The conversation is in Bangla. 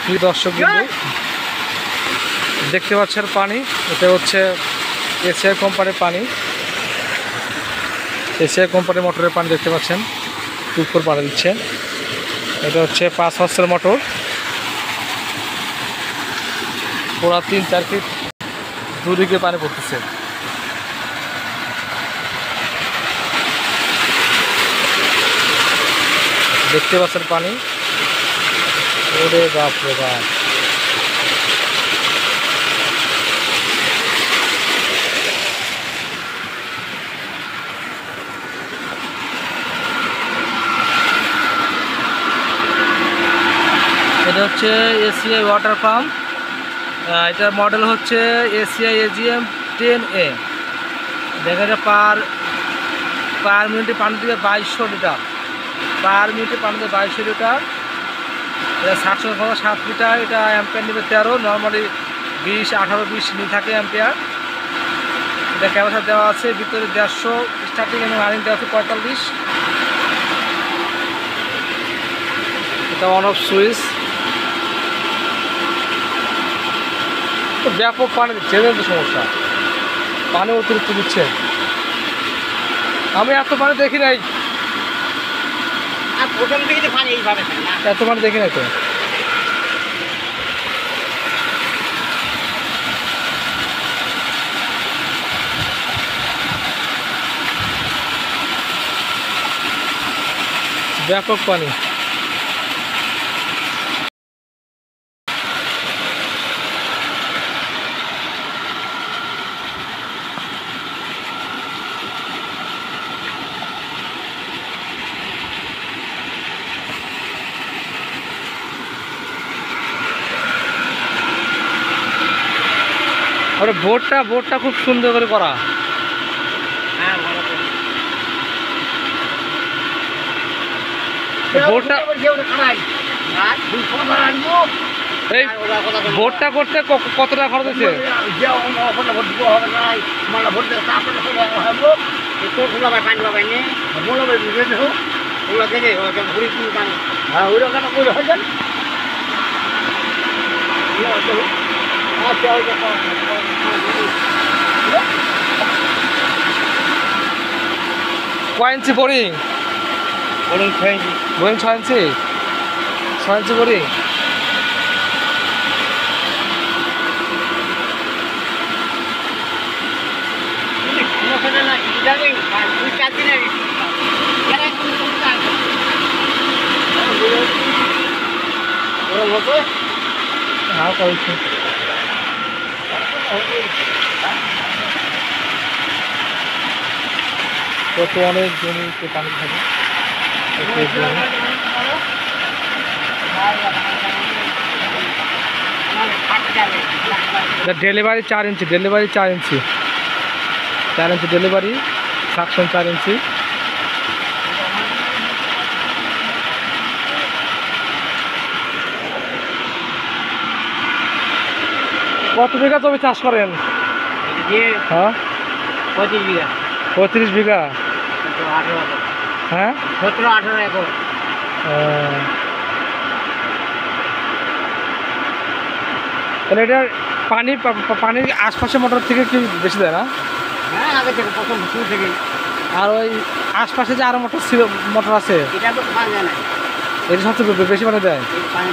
প্রিয় দর্শক বিন্দু, দেখতে পাচ্ছেন পানি, এটা হচ্ছে এশিয়া কোম্পানির পানি, এশিয়া কোম্পানির মোটরের পানি দেখতে পাচ্ছেন, টুক করে পানি দিচ্ছে। এটা হচ্ছে 5 হর্সের মোটর, পুরা 3-4 ফিট দুদিকে পানি পড়তেছে। দেখতে পাচ্ছেন পানি, ওরে বাপ রে বাপ। এটা হচ্ছে এসিআই ওয়াটার পাম্প, এটার মডেল হচ্ছে এসিআই এজিএম 10A। দেখা যায় পার মিনিটে পানি দিবে 2200 লিটার, পার মিনিটে পানি দেবে 2200 লিটার। এটা 7 লিটার, এটা অ্যাম্পিয়ার নেবে 13, নর্মালি 20-18-20 নিয়ে থাকে অ্যাম্পিয়ার। এটা ক্যাপাসিটি দেওয়া আছে ভিতরে 150 স্টার্টিং এবং রানিং দেওয়া আছে 45। এটা অন অফ সুইচ। ব্যাপক পানি দিচ্ছে, এদের তো সমস্যা, পানি অতিরিক্ত দিচ্ছে। আমি এত পানি দেখি নাই, প্রথম থেকে তো পানি এইভাবে এত পানি দেখি নাই তো। ব্যাপক পানি। আরে বোর্ডটা খুব সুন্দর করে করা। বোর্ডটা এই বোর্ডটা করতে কত টাকা খরচ হয়েছে? কয় ইঞ্চি বোরিং? বোরিং 6 ইঞ্চি। 6 ইঞ্চি বোরিং। হ্যাঁ করেছি। কত অনেক জমিতে পানি থাকে। ডেলিভারি 4 ইঞ্চি, ডেলিভারি 4 ইঞ্চি, 4 ইঞ্চি ডেলিভারি, সাকশন 4 ইঞ্চি। কত বিঘা জমি চাষ করেন? হ্যাঁ 35 বিঘা। 35 বিঘা? হ্যাঁ 17-18 একর। তাহলে এটার পানির আশপাশের মোটর থেকে কি বেশি দেয় না? হ্যাঁ আগে থেকে প্রথম শুরু থেকে। আর ওই আশপাশে যে আরো মোটর আছে, এটা তো পানি দেয় না, এটা সবচেয়ে বেশি পানি দেয়। পানি